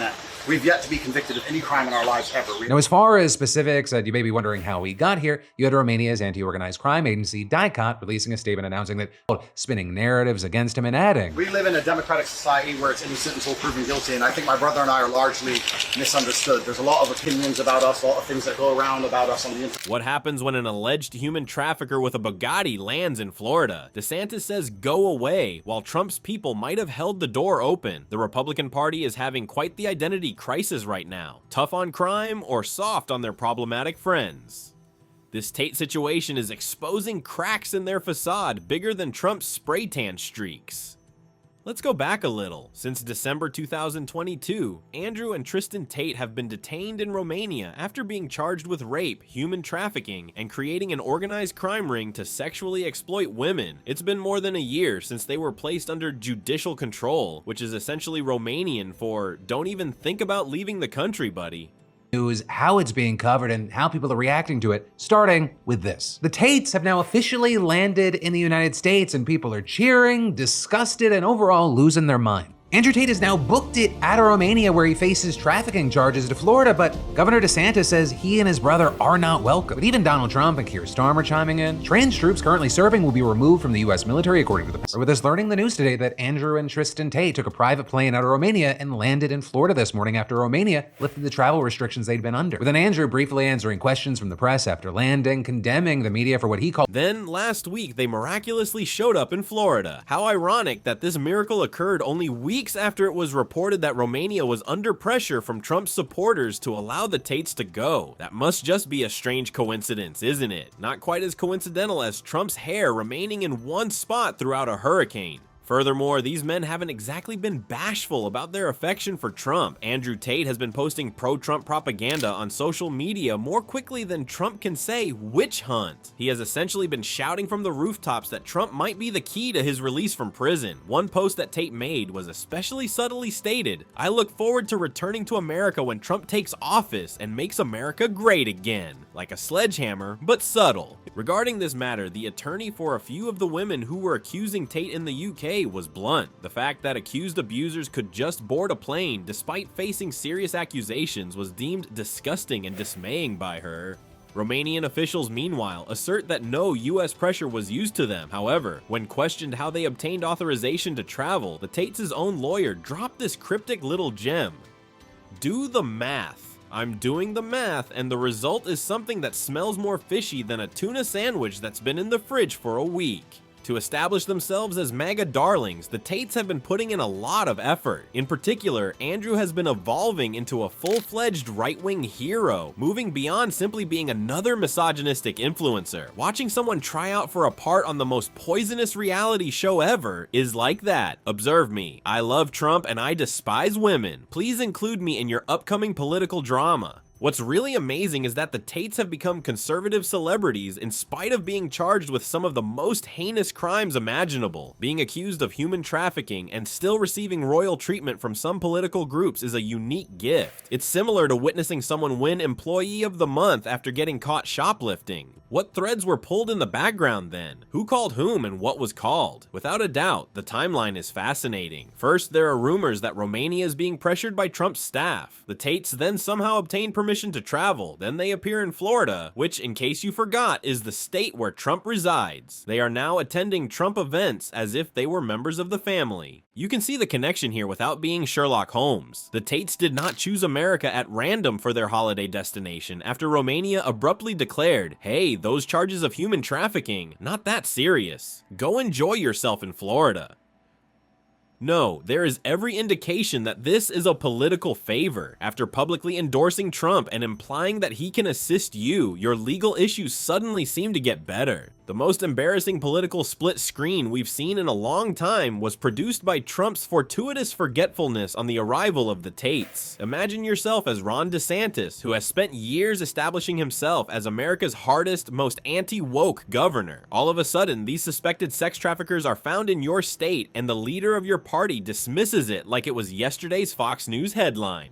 met. We've yet to be convicted of any crime in our lives ever. Now, as far as specifics, you may be wondering how we got here. You had Romania's anti-organized crime agency, DICOT, releasing a statement announcing that, spinning narratives against him and adding, "We live in a democratic society where it's innocent until proven guilty, and I think my brother and I are largely misunderstood. There's a lot of opinions about us, a lot of things that go around about us on the internet." What happens when an alleged human trafficker with a Bugatti lands in Florida? DeSantis says go away, while Trump's people might have held the door open. The Republican Party is having quite the identity crisis right now. Tough on crime or soft on their problematic friends? This Tate situation is exposing cracks in their facade bigger than Trump's spray tan streaks. Let's go back a little. Since December 2022, Andrew and Tristan Tate have been detained in Romania after being charged with rape, human trafficking, and creating an organized crime ring to sexually exploit women. It's been more than a year since they were placed under judicial control, which is essentially Romanian for "don't even think about leaving the country, buddy." News, how it's being covered, and how people are reacting to it, starting with this. The Tates have now officially landed in the United States, and people are cheering, disgusted, and overall losing their mind. Andrew Tate has now booked it out of Romania, where he faces trafficking charges, to Florida, but Governor DeSantis says he and his brother are not welcome. But even Donald Trump and Keir Starmer chiming in. Trans troops currently serving will be removed from the U.S. military, according to the press. With us learning the news today that Andrew and Tristan Tate took a private plane out of Romania and landed in Florida this morning after Romania lifted the travel restrictions they'd been under. With an Andrew briefly answering questions from the press after landing, condemning the media for what he called. Then last week, they miraculously showed up in Florida. How ironic that this miracle occurred only weeks after it was reported that Romania was under pressure from Trump's supporters to allow the Tates to go. That must just be a strange coincidence, isn't it? Not quite as coincidental as Trump's hair remaining in one spot throughout a hurricane. Furthermore, these men haven't exactly been bashful about their affection for Trump. Andrew Tate has been posting pro-Trump propaganda on social media more quickly than Trump can say witch hunt. He has essentially been shouting from the rooftops that Trump might be the key to his release from prison. One post that Tate made was especially subtly stated, "I look forward to returning to America when Trump takes office and makes America great again." Like a sledgehammer, but subtle. Regarding this matter, the attorney for a few of the women who were accusing Tate in the UK was blunt. The fact that accused abusers could just board a plane despite facing serious accusations was deemed disgusting and dismaying by her. Romanian officials, meanwhile, assert that no US pressure was used to them. However, when questioned how they obtained authorization to travel, the Tates' own lawyer dropped this cryptic little gem. "Do the math. I'm doing the math, and the result is something that smells more fishy than a tuna sandwich that's been in the fridge for a week." To establish themselves as MAGA darlings, the Tates have been putting in a lot of effort. In particular, Andrew has been evolving into a full-fledged right-wing hero, moving beyond simply being another misogynistic influencer. Watching someone try out for a part on the most poisonous reality show ever is like that. Observe me. I love Trump and I despise women. Please include me in your upcoming political drama. What's really amazing is that the Tates have become conservative celebrities in spite of being charged with some of the most heinous crimes imaginable. Being accused of human trafficking and still receiving royal treatment from some political groups is a unique gift. It's similar to witnessing someone win Employee of the Month after getting caught shoplifting. What threads were pulled in the background then? Who called whom and what was called? Without a doubt, the timeline is fascinating. First, there are rumors that Romania is being pressured by Trump's staff. The Tates then somehow obtain permission to travel. Then they appear in Florida, which, in case you forgot, is the state where Trump resides. They are now attending Trump events as if they were members of the family. You can see the connection here without being Sherlock Holmes. The Tates did not choose America at random for their holiday destination after Romania abruptly declared, "Hey, those charges of human trafficking, not that serious. Go enjoy yourself in Florida." No, there is every indication that this is a political favor. After publicly endorsing Trump and implying that he can assist you, your legal issues suddenly seem to get better. The most embarrassing political split screen we've seen in a long time was produced by Trump's fortuitous forgetfulness on the arrival of the Tates. Imagine yourself as Ron DeSantis, who has spent years establishing himself as America's hardest, most anti-woke governor. All of a sudden, these suspected sex traffickers are found in your state, and the leader of your party dismisses it like it was yesterday's Fox News headline.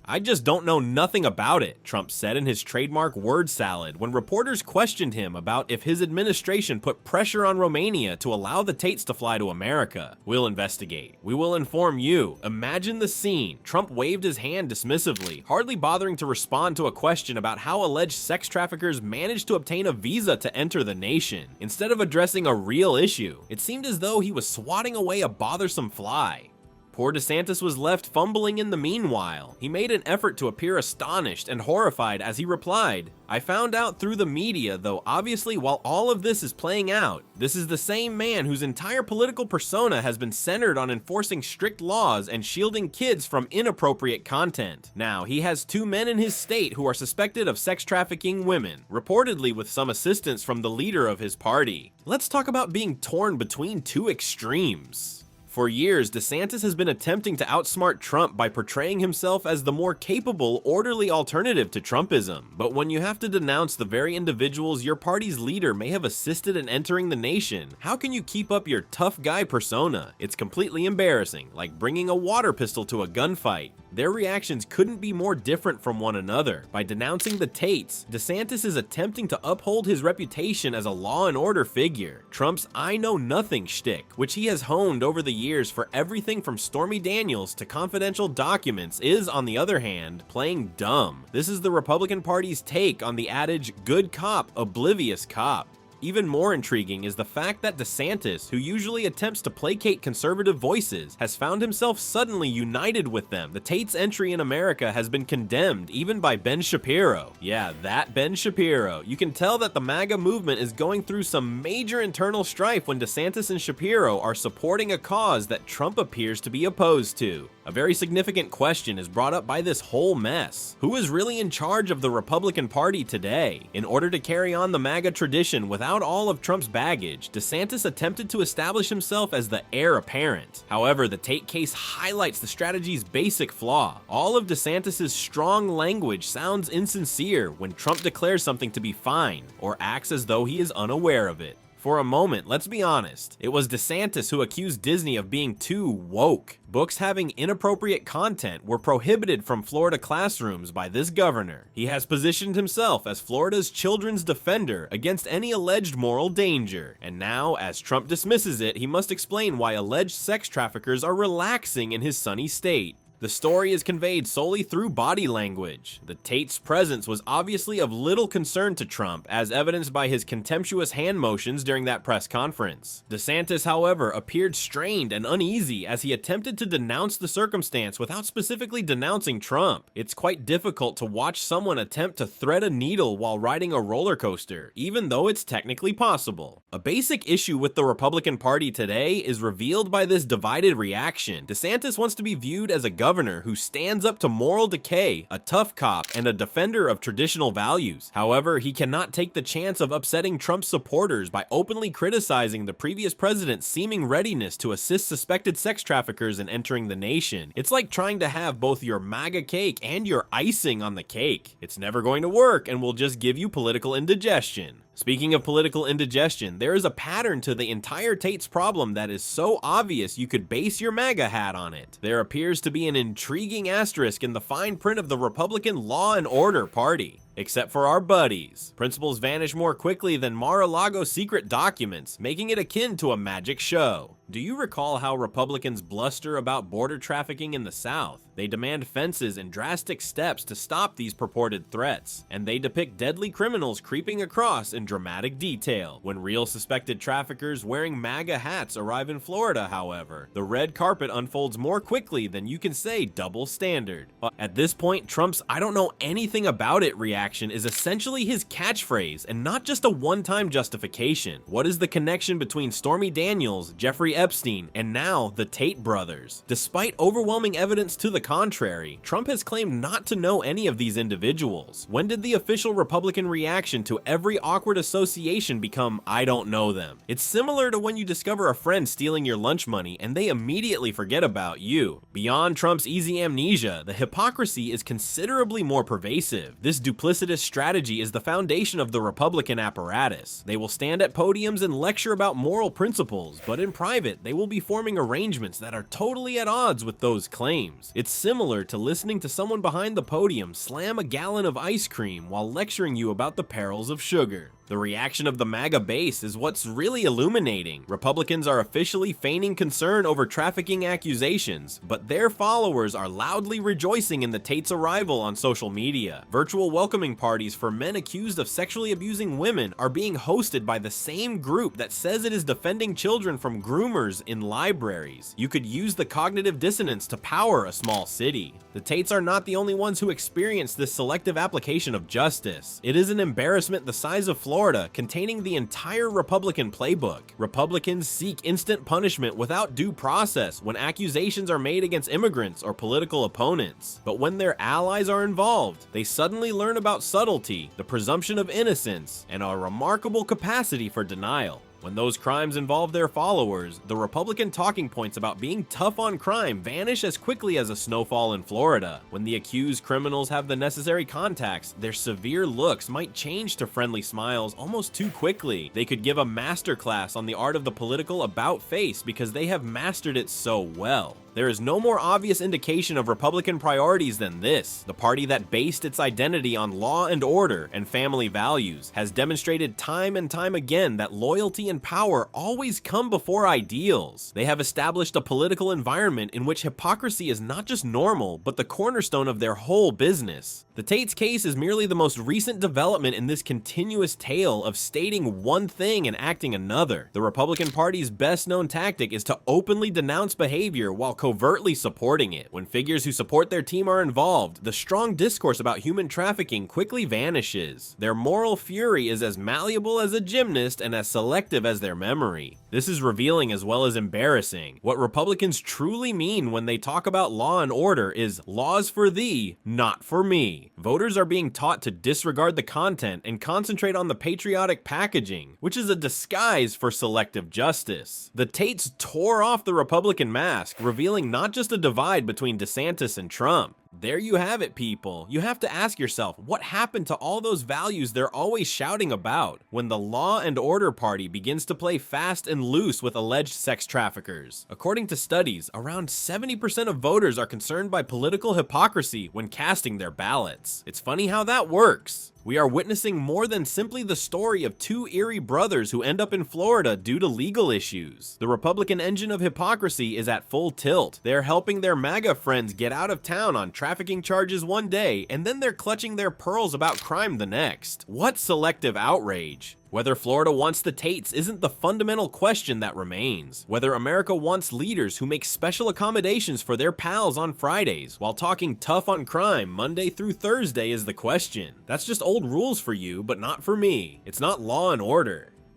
"I just don't know nothing about it," Trump said in his trademark word salad when reporters questioned him about if his administration put pressure on Romania to allow the Tates to fly to America. "We'll investigate. We will inform you." Imagine the scene. Trump waved his hand dismissively, hardly bothering to respond to a question about how alleged sex traffickers managed to obtain a visa to enter the nation. Instead of addressing a real issue, it seemed as though he was swatting away a bothersome fly. Poor DeSantis was left fumbling in the meanwhile. He made an effort to appear astonished and horrified as he replied, "I found out through the media, though obviously while all of this is playing out, this is the same man whose entire political persona has been centered on enforcing strict laws and shielding kids from inappropriate content. Now, he has 2 men in his state who are suspected of sex trafficking women, reportedly with some assistance from the leader of his party." Let's talk about being torn between 2 extremes. For years, DeSantis has been attempting to outsmart Trump by portraying himself as the more capable, orderly alternative to Trumpism. But when you have to denounce the very individuals your party's leader may have assisted in entering the nation, how can you keep up your tough guy persona? It's completely embarrassing, like bringing a water pistol to a gunfight. Their reactions couldn't be more different from one another. By denouncing the Tates, DeSantis is attempting to uphold his reputation as a law and order figure. Trump's "I know nothing" shtick, which he has honed over the years for everything from Stormy Daniels to confidential documents, is, on the other hand, playing dumb. This is the Republican Party's take on the adage, "good cop, oblivious cop." Even more intriguing is the fact that DeSantis, who usually attempts to placate conservative voices, has found himself suddenly united with them. The Tate's entry in America has been condemned even by Ben Shapiro. Yeah, that Ben Shapiro. You can tell that the MAGA movement is going through some major internal strife when DeSantis and Shapiro are supporting a cause that Trump appears to be opposed to. A very significant question is brought up by this whole mess. Who is really in charge of the Republican Party today? In order to carry on the MAGA tradition without all of Trump's baggage, DeSantis attempted to establish himself as the heir apparent. However, the Tate case highlights the strategy's basic flaw. All of DeSantis' strong language sounds insincere when Trump declares something to be fine, or acts as though he is unaware of it. For a moment, let's be honest, it was DeSantis who accused Disney of being too woke. Books having inappropriate content were prohibited from Florida classrooms by this governor. He has positioned himself as Florida's children's defender against any alleged moral danger. And now, as Trump dismisses it, he must explain why alleged sex traffickers are relaxing in his sunny state. The story is conveyed solely through body language. The Tate's presence was obviously of little concern to Trump, as evidenced by his contemptuous hand motions during that press conference. DeSantis, however, appeared strained and uneasy as he attempted to denounce the circumstance without specifically denouncing Trump. It's quite difficult to watch someone attempt to thread a needle while riding a roller coaster, even though it's technically possible. A basic issue with the Republican Party today is revealed by this divided reaction. DeSantis wants to be viewed as a governor who stands up to moral decay, a tough cop, and a defender of traditional values. However, he cannot take the chance of upsetting Trump's supporters by openly criticizing the previous president's seeming readiness to assist suspected sex traffickers in entering the nation. It's like trying to have both your MAGA cake and your icing on the cake. It's never going to work and will just give you political indigestion. Speaking of political indigestion, there is a pattern to the entire Tate's problem that is so obvious you could base your MAGA hat on it. There appears to be an intriguing asterisk in the fine print of the Republican Law and Order Party. Except for our buddies. Principles vanish more quickly than Mar-a-Lago secret documents, making it akin to a magic show. Do you recall how Republicans bluster about border trafficking in the South? They demand fences and drastic steps to stop these purported threats, and they depict deadly criminals creeping across in dramatic detail. When real suspected traffickers wearing MAGA hats arrive in Florida, however, the red carpet unfolds more quickly than you can say double standard. At this point, Trump's "I don't know anything about it" reaction is essentially his catchphrase and not just a one-time justification. What is the connection between Stormy Daniels, Jeffrey Epstein, and now the Tate brothers? Despite overwhelming evidence to the contrary, Trump has claimed not to know any of these individuals. When did the official Republican reaction to every awkward association become "I don't know them"? It's similar to when you discover a friend stealing your lunch money and they immediately forget about you. Beyond Trump's easy amnesia, the hypocrisy is considerably more pervasive. This duplicitous strategy is the foundation of the Republican apparatus. They will stand at podiums and lecture about moral principles, but in private, private, they will be forming arrangements that are totally at odds with those claims. It's similar to listening to someone behind the podium slam a gallon of ice cream while lecturing you about the perils of sugar. The reaction of the MAGA base is what's really illuminating. Republicans are officially feigning concern over trafficking accusations, but their followers are loudly rejoicing in the Tate's arrival on social media. Virtual welcoming parties for men accused of sexually abusing women are being hosted by the same group that says it is defending children from groomers in libraries. You could use the cognitive dissonance to power a small city. The Tates are not the only ones who experience this selective application of justice. It is an embarrassment the size of Florida, containing the entire Republican playbook. Republicans seek instant punishment without due process when accusations are made against immigrants or political opponents. But when their allies are involved, they suddenly learn about subtlety, the presumption of innocence, and a remarkable capacity for denial. When those crimes involve their followers, the Republican talking points about being tough on crime vanish as quickly as a snowfall in Florida. When the accused criminals have the necessary contacts, their severe looks might change to friendly smiles almost too quickly. They could give a masterclass on the art of the political about-face because they have mastered it so well. There is no more obvious indication of Republican priorities than this. The party that based its identity on law and order and family values has demonstrated time and time again that loyalty and power always come before ideals. They have established a political environment in which hypocrisy is not just normal, but the cornerstone of their whole business. The Tate's case is merely the most recent development in this continuous tale of stating one thing and acting another. The Republican Party's best-known tactic is to openly denounce behavior while covertly supporting it. When figures who support their team are involved, the strong discourse about human trafficking quickly vanishes. Their moral fury is as malleable as a gymnast and as selective as their memory. This is revealing as well as embarrassing. What Republicans truly mean when they talk about law and order is laws for thee, not for me. Voters are being taught to disregard the content and concentrate on the patriotic packaging, which is a disguise for selective justice. The Tates tore off the Republican mask, revealing not just a divide between DeSantis and Trump. There you have it, people. You have to ask yourself, what happened to all those values they're always shouting about when the law and order party begins to play fast and loose with alleged sex traffickers? According to studies, around 70% of voters are concerned by political hypocrisy when casting their ballots. It's funny how that works. We are witnessing more than simply the story of two Erie brothers who end up in Florida due to legal issues. The Republican engine of hypocrisy is at full tilt. They're helping their MAGA friends get out of town on trafficking charges one day, and then they're clutching their pearls about crime the next. What selective outrage! Whether Florida wants the Tates isn't the fundamental question that remains. Whether America wants leaders who make special accommodations for their pals on Fridays while talking tough on crime Monday through Thursday is the question. That's just old rules for you, but not for me. It's not law and order.